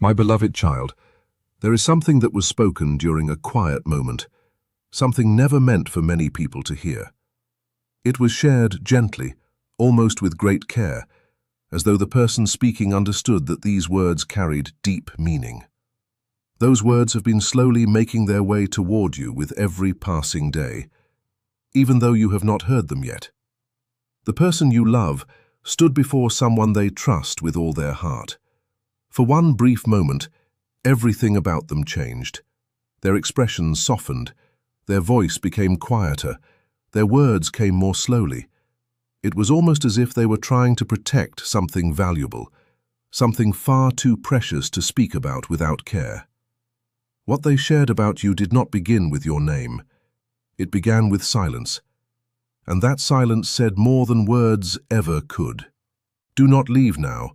My beloved child, there is something that was spoken during a quiet moment, something never meant for many people to hear. It was shared gently, almost with great care, as though the person speaking understood that these words carried deep meaning. Those words have been slowly making their way toward you with every passing day, even though you have not heard them yet. The person you love stood before someone they trust with all their heart. For one brief moment, everything about them changed. Their expressions softened, their voice became quieter, their words came more slowly. It was almost as if they were trying to protect something valuable, something far too precious to speak about without care. What they shared about you did not begin with your name. It began with silence, and that silence said more than words ever could. Do not leave now,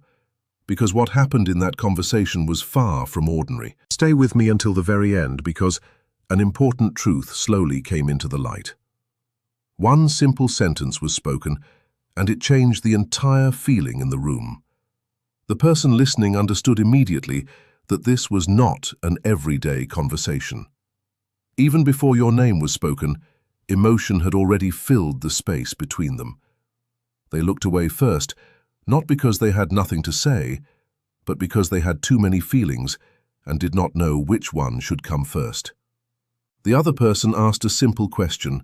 because what happened in that conversation was far from ordinary. Stay with me until the very end, because an important truth slowly came into the light. One simple sentence was spoken, and it changed the entire feeling in the room. The person listening understood immediately that this was not an everyday conversation. Even before your name was spoken, emotion had already filled the space between them. They looked away first, not because they had nothing to say, but because they had too many feelings and did not know which one should come first. The other person asked a simple question: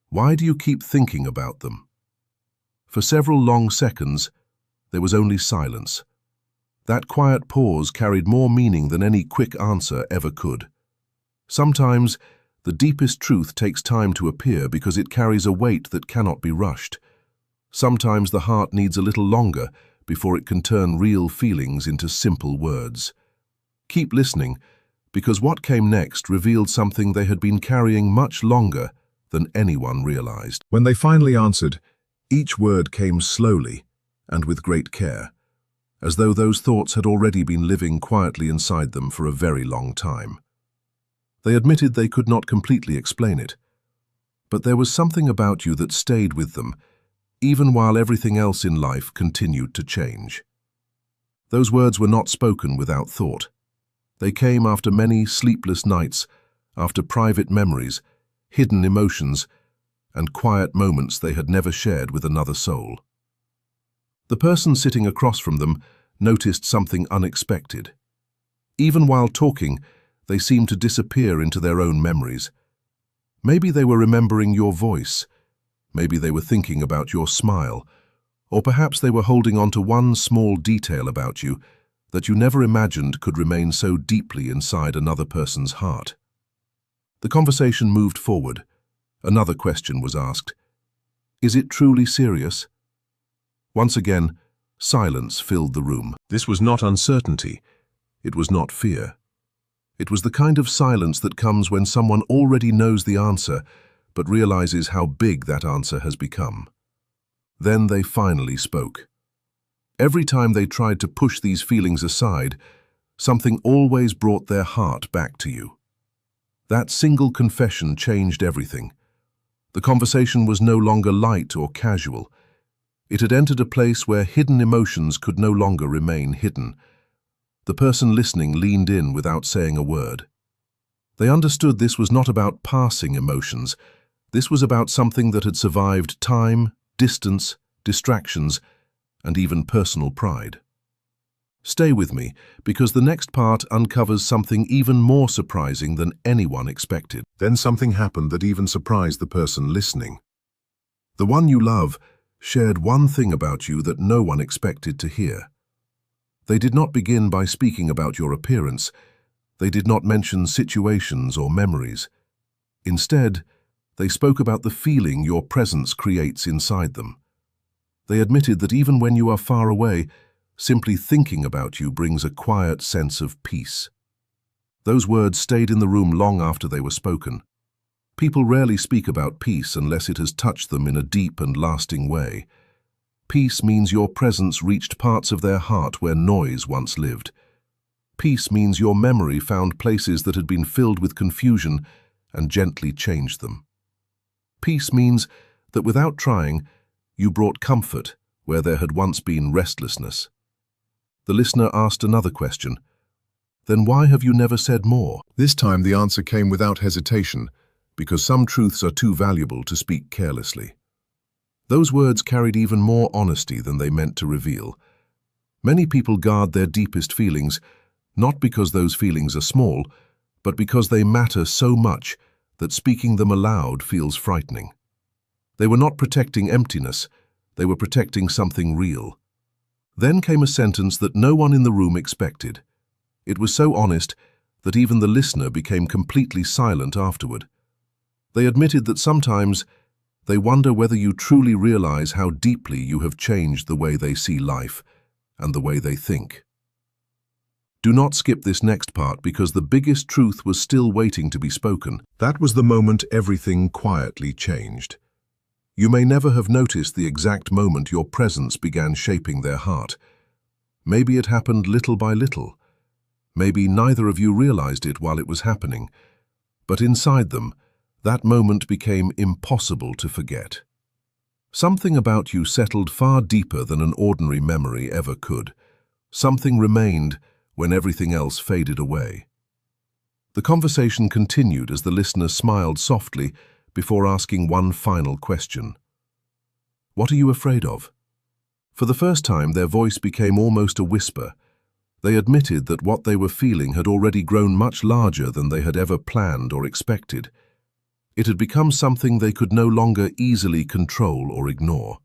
why do you keep thinking about them? For several long seconds, there was only silence. That quiet pause carried more meaning than any quick answer ever could. Sometimes, the deepest truth takes time to appear because it carries a weight that cannot be rushed. Sometimes the heart needs a little longer before it can turn real feelings into simple words. Keep listening, because what came next revealed something they had been carrying much longer than anyone realized. When they finally answered, each word came slowly and with great care, as though those thoughts had already been living quietly inside them for a very long time. They admitted they could not completely explain it, but there was something about you that stayed with them, even while everything else in life continued to change. Those words were not spoken without thought. They came after many sleepless nights, after private memories, hidden emotions, and quiet moments they had never shared with another soul. The person sitting across from them noticed something unexpected. Even while talking, they seemed to disappear into their own memories. Maybe they were remembering your voice, maybe they were thinking about your smile, or perhaps they were holding on to one small detail about you that you never imagined could remain so deeply inside another person's heart. The conversation moved forward. Another question was asked. Is it truly serious? Once again, silence filled the room. This was not uncertainty. It was not fear. It was the kind of silence that comes when someone already knows the answer, but realizes how big that answer has become. Then they finally spoke. Every time they tried to push these feelings aside, something always brought their heart back to you. That single confession changed everything. The conversation was no longer light or casual. It had entered a place where hidden emotions could no longer remain hidden. The person listening leaned in without saying a word. They understood this was not about passing emotions. This was about something that had survived time, distance, distractions, and even personal pride. Stay with me, because the next part uncovers something even more surprising than anyone expected. Then something happened that even surprised the person listening. The one you love shared one thing about you that no one expected to hear. They did not begin by speaking about your appearance. They did not mention situations or memories. Instead, they spoke about the feeling your presence creates inside them. They admitted that even when you are far away, simply thinking about you brings a quiet sense of peace. Those words stayed in the room long after they were spoken. People rarely speak about peace unless it has touched them in a deep and lasting way. Peace means your presence reached parts of their heart where noise once lived. Peace means your memory found places that had been filled with confusion and gently changed them. Peace means that without trying, you brought comfort where there had once been restlessness. The listener asked another question. Then why have you never said more? This time the answer came without hesitation, because some truths are too valuable to speak carelessly. Those words carried even more honesty than they meant to reveal. Many people guard their deepest feelings, not because those feelings are small, but because they matter so much that speaking them aloud feels frightening. They were not protecting emptiness, they were protecting something real. Then came a sentence that no one in the room expected. It was so honest that even the listener became completely silent afterward. They admitted that sometimes they wonder whether you truly realize how deeply you have changed the way they see life and the way they think. Do not skip this next part because the biggest truth was still waiting to be spoken. That was the moment everything quietly changed. You may never have noticed the exact moment your presence began shaping their heart. Maybe it happened little by little. Maybe neither of you realized it while it was happening. But inside them, that moment became impossible to forget. Something about you settled far deeper than an ordinary memory ever could. Something remained when everything else faded away. The conversation continued as the listener smiled softly before asking one final question. What are you afraid of? For the first time, their voice became almost a whisper. They admitted that what they were feeling had already grown much larger than they had ever planned or expected. It had become something they could no longer easily control or ignore.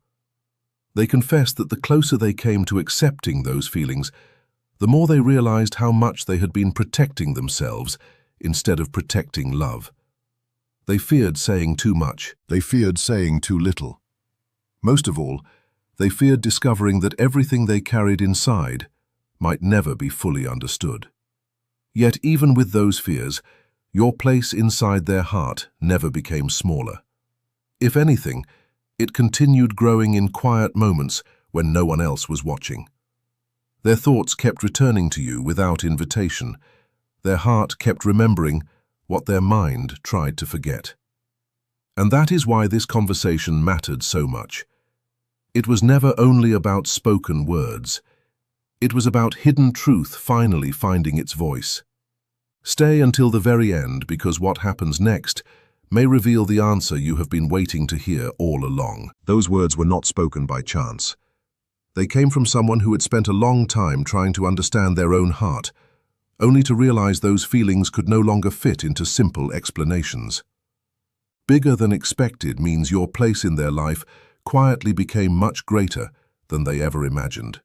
They confessed that the closer they came to accepting those feelings, the more they realized how much they had been protecting themselves instead of protecting love. They feared saying too much. They feared saying too little. Most of all, they feared discovering that everything they carried inside might never be fully understood. Yet even with those fears, your place inside their heart never became smaller. If anything, it continued growing in quiet moments when no one else was watching. Their thoughts kept returning to you without invitation. Their heart kept remembering what their mind tried to forget. And that is why this conversation mattered so much. It was never only about spoken words. It was about hidden truth finally finding its voice. Stay until the very end because what happens next may reveal the answer you have been waiting to hear all along. Those words were not spoken by chance. They came from someone who had spent a long time trying to understand their own heart, only to realize those feelings could no longer fit into simple explanations. Bigger than expected means your place in their life quietly became much greater than they ever imagined.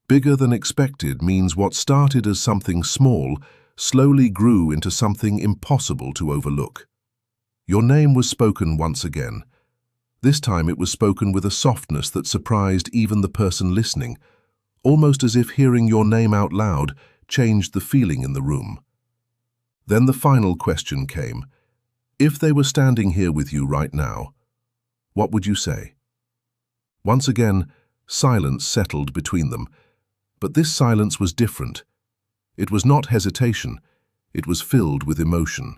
Bigger than expected means what started as something small slowly grew into something impossible to overlook. Your name was spoken once again. This time it was spoken with a softness that surprised even the person listening, almost as if hearing your name out loud changed the feeling in the room. Then the final question came. If they were standing here with you right now, what would you say? Once again, silence settled between them, but this silence was different. It was not hesitation, it was filled with emotion.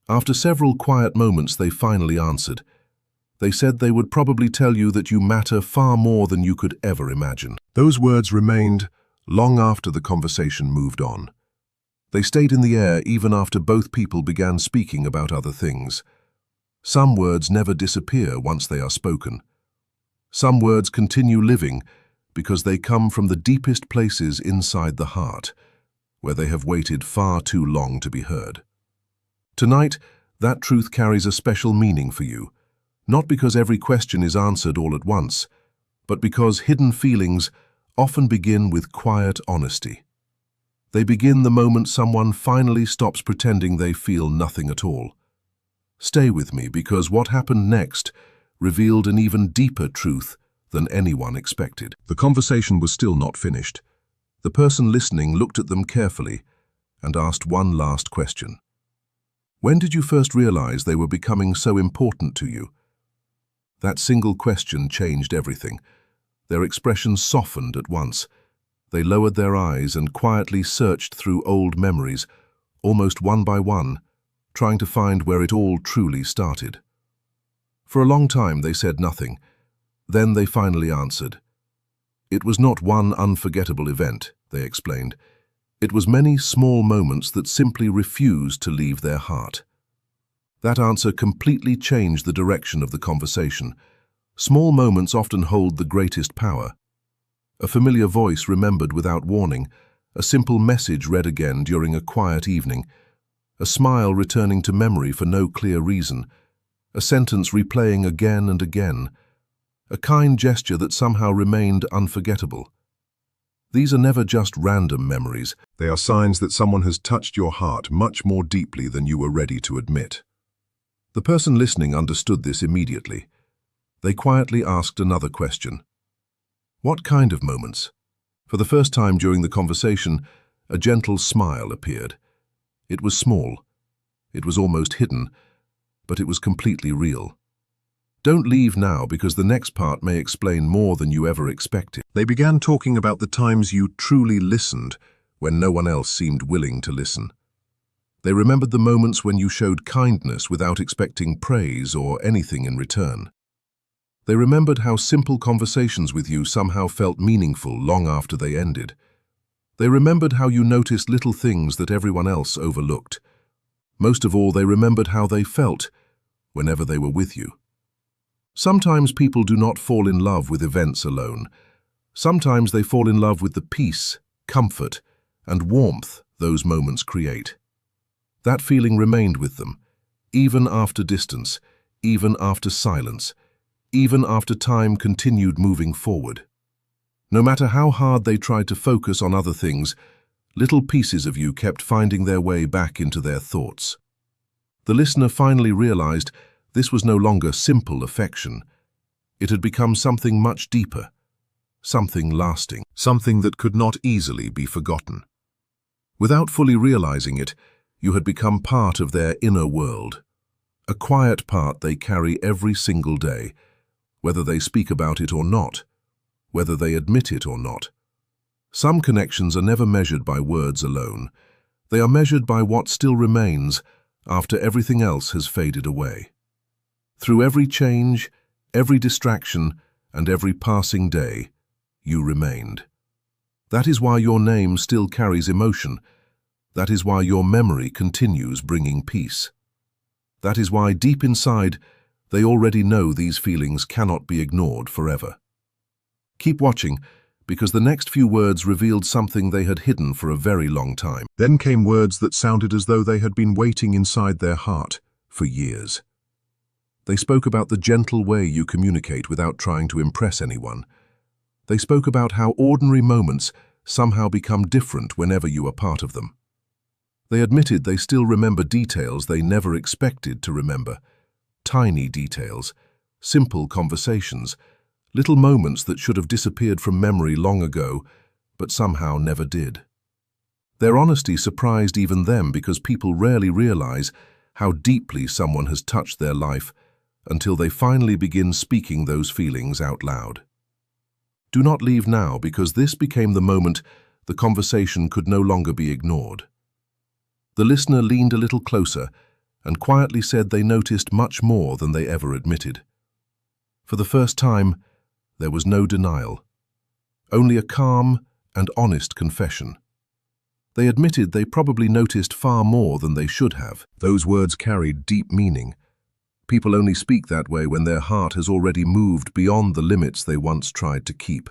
After several quiet moments, they finally answered. They said they would probably tell you that you matter far more than you could ever imagine. Those words remained long after the conversation moved on. They stayed in the air even after both people began speaking about other things. Some words never disappear once they are spoken. Some words continue living because they come from the deepest places inside the heart, where they have waited far too long to be heard. Tonight, that truth carries a special meaning for you, not because every question is answered all at once, but because hidden feelings often begin with quiet honesty. They begin the moment someone finally stops pretending they feel nothing at all. Stay with me because what happened next revealed an even deeper truth than anyone expected. The conversation was still not finished. The person listening looked at them carefully and asked one last question. When did you first realize they were becoming so important to you? That single question changed everything. Their expressions softened at once. They lowered their eyes and quietly searched through old memories, almost one by one, trying to find where it all truly started. For a long time they said nothing. Then they finally answered. It was not one unforgettable event, they explained. It was many small moments that simply refused to leave their heart. That answer completely changed the direction of the conversation. Small moments often hold the greatest power. A familiar voice remembered without warning, a simple message read again during a quiet evening, a smile returning to memory for no clear reason, a sentence replaying again and again, a kind gesture that somehow remained unforgettable. These are never just random memories. They are signs that someone has touched your heart much more deeply than you were ready to admit. The person listening understood this immediately. They quietly asked another question. What kind of moments? For the first time during the conversation, a gentle smile appeared. It was small. It was almost hidden, but it was completely real. Don't leave now, because the next part may explain more than you ever expected. They began talking about the times you truly listened when no one else seemed willing to listen. They remembered the moments when you showed kindness without expecting praise or anything in return. They remembered how simple conversations with you somehow felt meaningful long after they ended. They remembered how you noticed little things that everyone else overlooked. Most of all, they remembered how they felt whenever they were with you. Sometimes people do not fall in love with events alone. Sometimes they fall in love with the peace, comfort, and warmth those moments create. That feeling remained with them, even after distance, even after silence, even after time continued moving forward. No matter how hard they tried to focus on other things, little pieces of you kept finding their way back into their thoughts. The listener finally realized this was no longer simple affection. It had become something much deeper, something lasting, something that could not easily be forgotten. Without fully realizing it, you had become part of their inner world, a quiet part they carry every single day, whether they speak about it or not, whether they admit it or not. Some connections are never measured by words alone. They are measured by what still remains after everything else has faded away. Through every change, every distraction, and every passing day, you remained. That is why your name still carries emotion. That is why your memory continues bringing peace. That is why deep inside, they already know these feelings cannot be ignored forever. Keep watching, because the next few words revealed something they had hidden for a very long time. Then came words that sounded as though they had been waiting inside their heart for years. They spoke about the gentle way you communicate without trying to impress anyone. They spoke about how ordinary moments somehow become different whenever you are part of them. They admitted they still remember details they never expected to remember. Tiny details, simple conversations, little moments that should have disappeared from memory long ago, but somehow never did. Their honesty surprised even them, because people rarely realize how deeply someone has touched their life until they finally begin speaking those feelings out loud. Do not leave now, because this became the moment the conversation could no longer be ignored. The listener leaned a little closer and quietly said they noticed much more than they ever admitted. For the first time, there was no denial, only a calm and honest confession. They admitted they probably noticed far more than they should have. Those words carried deep meaning. People only speak that way when their heart has already moved beyond the limits they once tried to keep.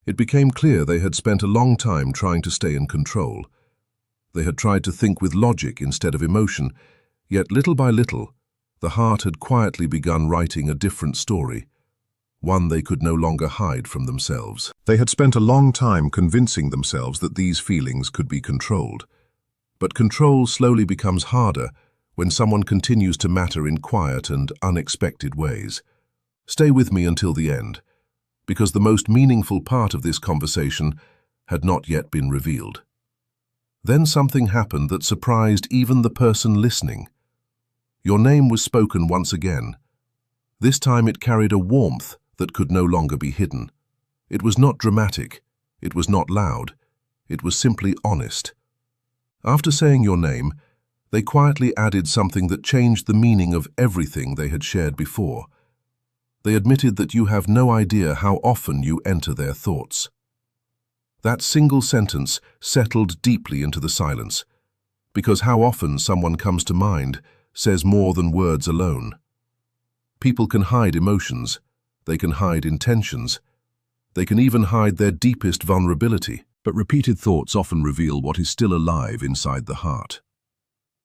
It became clear they had spent a long time trying to stay in control. They had tried to think with logic instead of emotion, yet little by little, the heart had quietly begun writing a different story, one they could no longer hide from themselves. They had spent a long time convincing themselves that these feelings could be controlled. But control slowly becomes harder when someone continues to matter in quiet and unexpected ways. Stay with me until the end, because the most meaningful part of this conversation had not yet been revealed. Then something happened that surprised even the person listening. Your name was spoken once again. This time it carried a warmth that could no longer be hidden. It was not dramatic. It was not loud. It was simply honest. After saying your name, they quietly added something that changed the meaning of everything they had shared before. They admitted that you have no idea how often you enter their thoughts. That single sentence settled deeply into the silence, because how often someone comes to mind says more than words alone. People can hide emotions, they can hide intentions, they can even hide their deepest vulnerability, but repeated thoughts often reveal what is still alive inside the heart.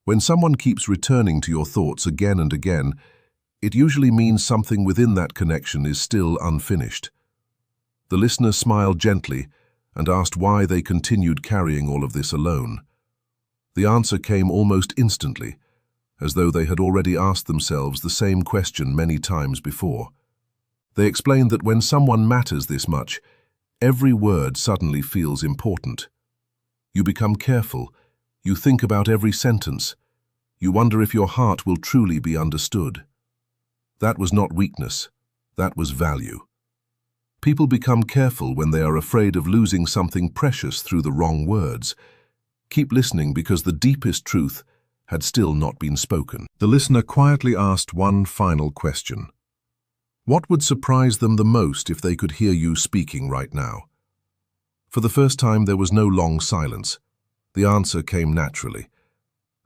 When someone keeps returning to your thoughts again and again, it usually means something within that connection is still unfinished. The listener smiled gently and asked why they continued carrying all of this alone. The answer came almost instantly, as though they had already asked themselves the same question many times before. They explained that when someone matters this much, every word suddenly feels important. You become careful, you think about every sentence, you wonder if your heart will truly be understood. That was not weakness, that was value. People become careful when they are afraid of losing something precious through the wrong words. Keep listening because the deepest truth had still not been spoken. The listener quietly asked one final question. What would surprise them the most if they could hear you speaking right now? For the first time, there was no long silence. The answer came naturally.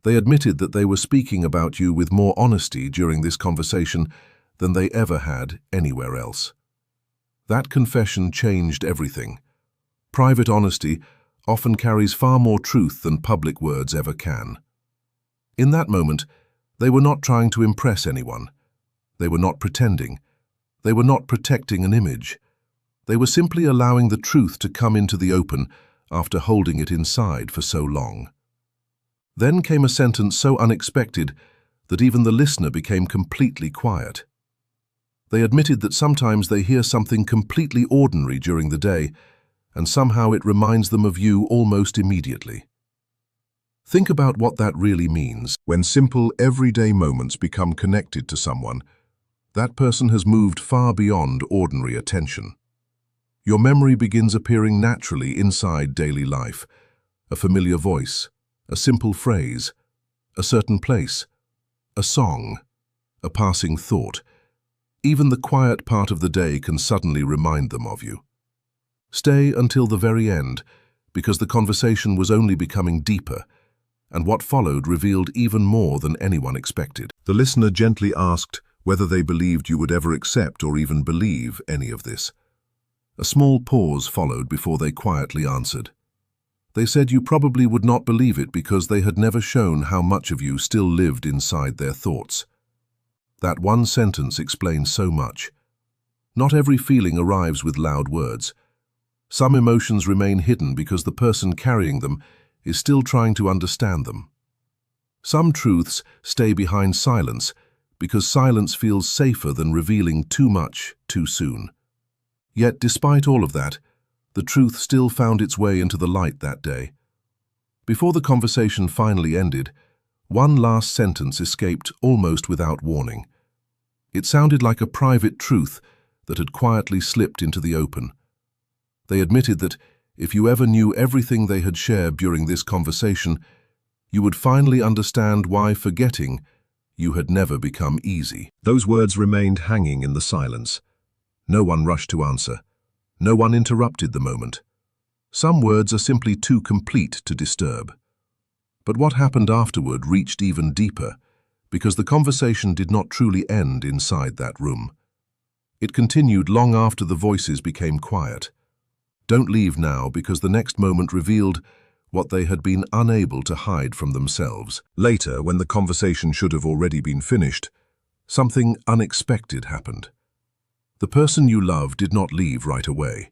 They admitted that they were speaking about you with more honesty during this conversation than they ever had anywhere else. That confession changed everything. Private honesty often carries far more truth than public words ever can. In that moment, they were not trying to impress anyone. They were not pretending. They were not protecting an image. They were simply allowing the truth to come into the open after holding it inside for so long. Then came a sentence so unexpected that even the listener became completely quiet. They admitted that sometimes they hear something completely ordinary during the day, and somehow it reminds them of you almost immediately. Think about what that really means. When simple, everyday moments become connected to someone, that person has moved far beyond ordinary attention. Your memory begins appearing naturally inside daily life. A familiar voice, a simple phrase, a certain place, a song, a passing thought. Even the quiet part of the day can suddenly remind them of you. Stay until the very end, because the conversation was only becoming deeper, and what followed revealed even more than anyone expected. The listener gently asked whether they believed you would ever accept or even believe any of this. A small pause followed before they quietly answered. They said you probably would not believe it because they had never shown how much of you still lived inside their thoughts. That one sentence explains so much. Not every feeling arrives with loud words. Some emotions remain hidden because the person carrying them is still trying to understand them. Some truths stay behind silence because silence feels safer than revealing too much too soon. Yet, despite all of that, the truth still found its way into the light that day. Before the conversation finally ended, one last sentence escaped almost without warning. It sounded like a private truth that had quietly slipped into the open. They admitted that if you ever knew everything they had shared during this conversation, you would finally understand why forgetting you had never become easy. Those words remained hanging in the silence. No one rushed to answer. No one interrupted the moment. Some words are simply too complete to disturb. But what happened afterward reached even deeper, because the conversation did not truly end inside that room. It continued long after the voices became quiet. Don't leave now, because the next moment revealed what they had been unable to hide from themselves. Later, when the conversation should have already been finished, something unexpected happened. The person you love did not leave right away.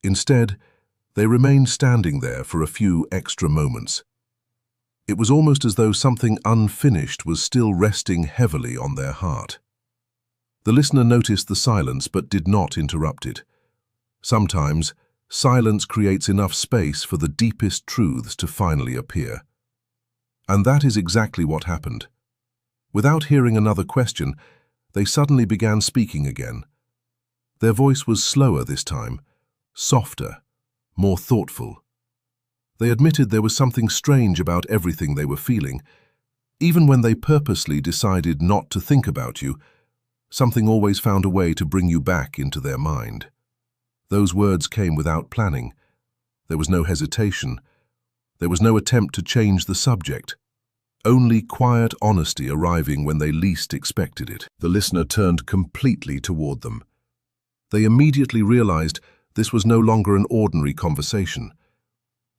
Instead, they remained standing there for a few extra moments. It was almost as though something unfinished was still resting heavily on their heart. The listener noticed the silence but did not interrupt it. Sometimes, silence creates enough space for the deepest truths to finally appear. And that is exactly what happened. Without hearing another question, they suddenly began speaking again. Their voice was slower this time, softer, more thoughtful. They admitted there was something strange about everything they were feeling. Even when they purposely decided not to think about you, something always found a way to bring you back into their mind. Those words came without planning. There was no hesitation. There was no attempt to change the subject. Only quiet honesty arriving when they least expected it. The listener turned completely toward them. They immediately realized this was no longer an ordinary conversation.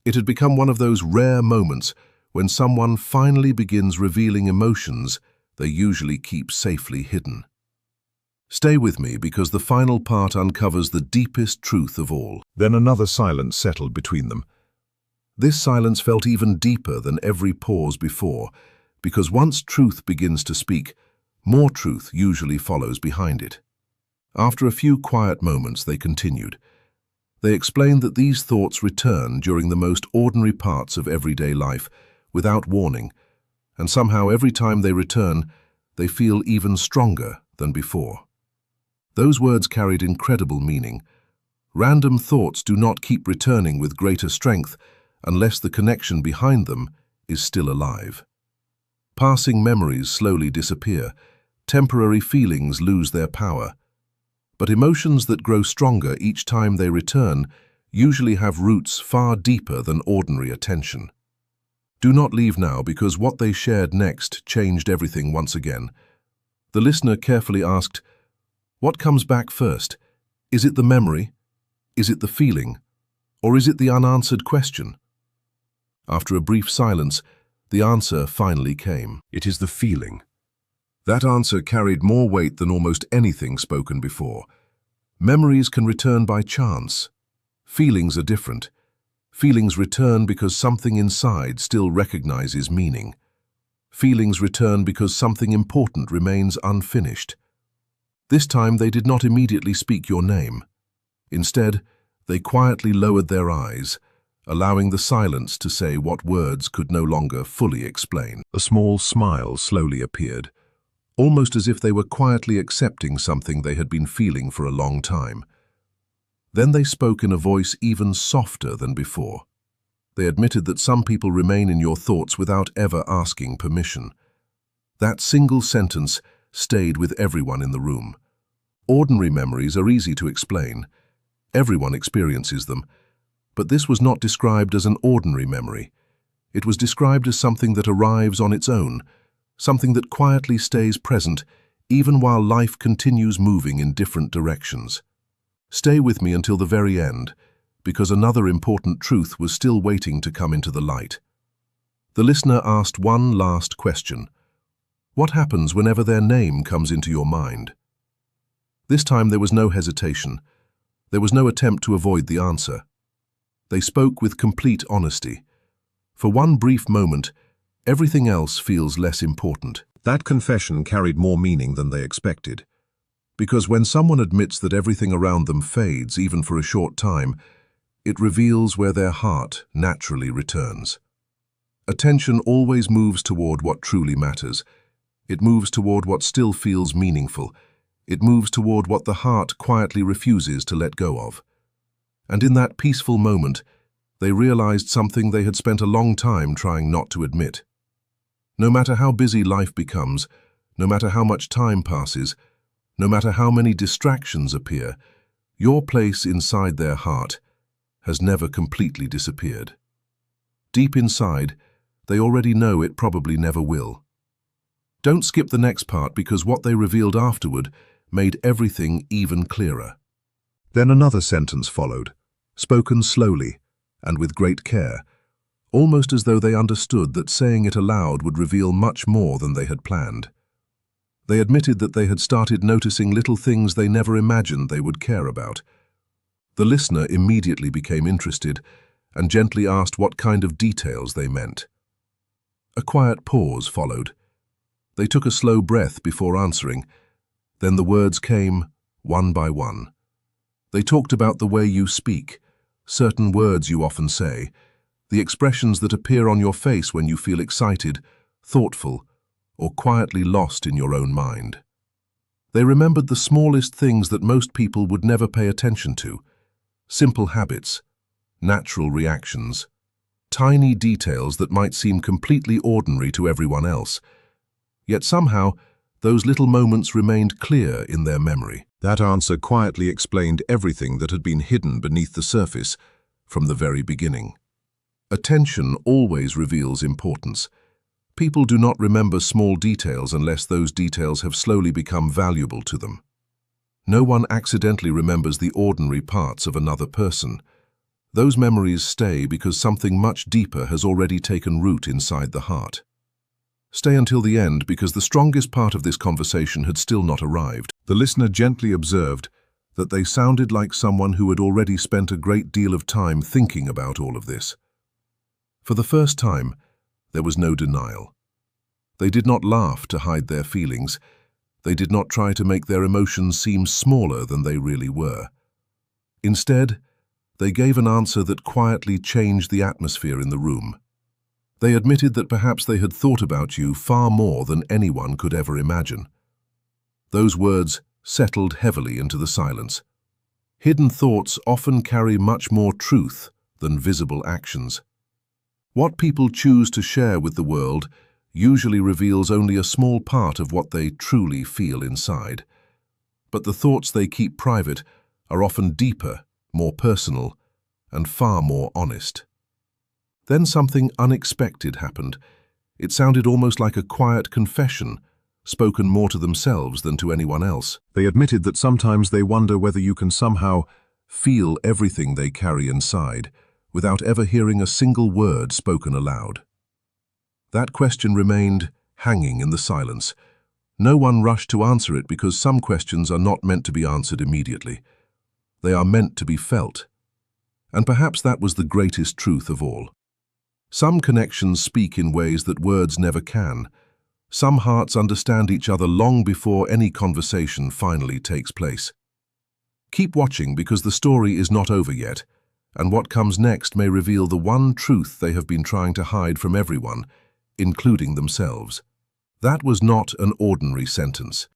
It had become one of those rare moments when someone finally begins revealing emotions they usually keep safely hidden. Stay with me because the final part uncovers the deepest truth of all. Then another silence settled between them. This silence felt even deeper than every pause before, because once truth begins to speak, more truth usually follows behind it. After a few quiet moments, they continued. They explained that these thoughts return during the most ordinary parts of everyday life, without warning, and somehow every time they return, they feel even stronger than before. Those words carried incredible meaning. Random thoughts do not keep returning with greater strength unless the connection behind them is still alive. Passing memories slowly disappear, temporary feelings lose their power, but emotions that grow stronger each time they return usually have roots far deeper than ordinary attention. Do not leave now because what they shared next changed everything once again. The listener carefully asked, "What comes back first? Is it the memory? Is it the feeling? Or is it the unanswered question?" After a brief silence, the answer finally came. It is the feeling. That answer carried more weight than almost anything spoken before. Memories can return by chance. Feelings are different. Feelings return because something inside still recognizes meaning. Feelings return because something important remains unfinished. This time they did not immediately speak your name. Instead, they quietly lowered their eyes, allowing the silence to say what words could no longer fully explain. A small smile slowly appeared, almost as if they were quietly accepting something they had been feeling for a long time. Then they spoke in a voice even softer than before. They admitted that some people remain in your thoughts without ever asking permission. That single sentence stayed with everyone in the room. Ordinary memories are easy to explain. Everyone experiences them. But this was not described as an ordinary memory. It was described as something that arrives on its own, something that quietly stays present even while life continues moving in different directions. Stay with me until the very end, because another important truth was still waiting to come into the light. The listener asked one last question. What happens whenever their name comes into your mind? This time there was no hesitation. There was no attempt to avoid the answer. They spoke with complete honesty. For one brief moment, everything else feels less important. That confession carried more meaning than they expected. Because when someone admits that everything around them fades, even for a short time, it reveals where their heart naturally returns. Attention always moves toward what truly matters. It moves toward what still feels meaningful. It moves toward what the heart quietly refuses to let go of. And in that peaceful moment, they realized something they had spent a long time trying not to admit. No matter how busy life becomes, no matter how much time passes, no matter how many distractions appear, your place inside their heart has never completely disappeared. Deep inside, they already know it probably never will. Don't skip the next part because what they revealed afterward made everything even clearer. Then another sentence followed, spoken slowly and with great care, almost as though they understood that saying it aloud would reveal much more than they had planned. They admitted that they had started noticing little things they never imagined they would care about. The listener immediately became interested and gently asked what kind of details they meant. A quiet pause followed. They took a slow breath before answering. Then the words came, one by one. They talked about the way you speak, certain words you often say, the expressions that appear on your face when you feel excited, thoughtful, or quietly lost in your own mind. They remembered the smallest things that most people would never pay attention to, simple habits, natural reactions, tiny details that might seem completely ordinary to everyone else. Yet somehow, those little moments remained clear in their memory. That answer quietly explained everything that had been hidden beneath the surface, from the very beginning. Attention always reveals importance. People do not remember small details unless those details have slowly become valuable to them. No one accidentally remembers the ordinary parts of another person. Those memories stay because something much deeper has already taken root inside the heart. Stay until the end because the strongest part of this conversation had still not arrived. The listener gently observed that they sounded like someone who had already spent a great deal of time thinking about all of this. For the first time, there was no denial. They did not laugh to hide their feelings. They did not try to make their emotions seem smaller than they really were. Instead, they gave an answer that quietly changed the atmosphere in the room. They admitted that perhaps they had thought about you far more than anyone could ever imagine. Those words settled heavily into the silence. Hidden thoughts often carry much more truth than visible actions. What people choose to share with the world usually reveals only a small part of what they truly feel inside. But the thoughts they keep private are often deeper, more personal, and far more honest. Then something unexpected happened. It sounded almost like a quiet confession, spoken more to themselves than to anyone else. They admitted that sometimes they wonder whether you can somehow feel everything they carry inside, without ever hearing a single word spoken aloud. That question remained hanging in the silence. No one rushed to answer it because some questions are not meant to be answered immediately. They are meant to be felt. And perhaps that was the greatest truth of all. Some connections speak in ways that words never can. Some hearts understand each other long before any conversation finally takes place. Keep watching because the story is not over yet, and what comes next may reveal the one truth they have been trying to hide from everyone, including themselves. That was not an ordinary sentence.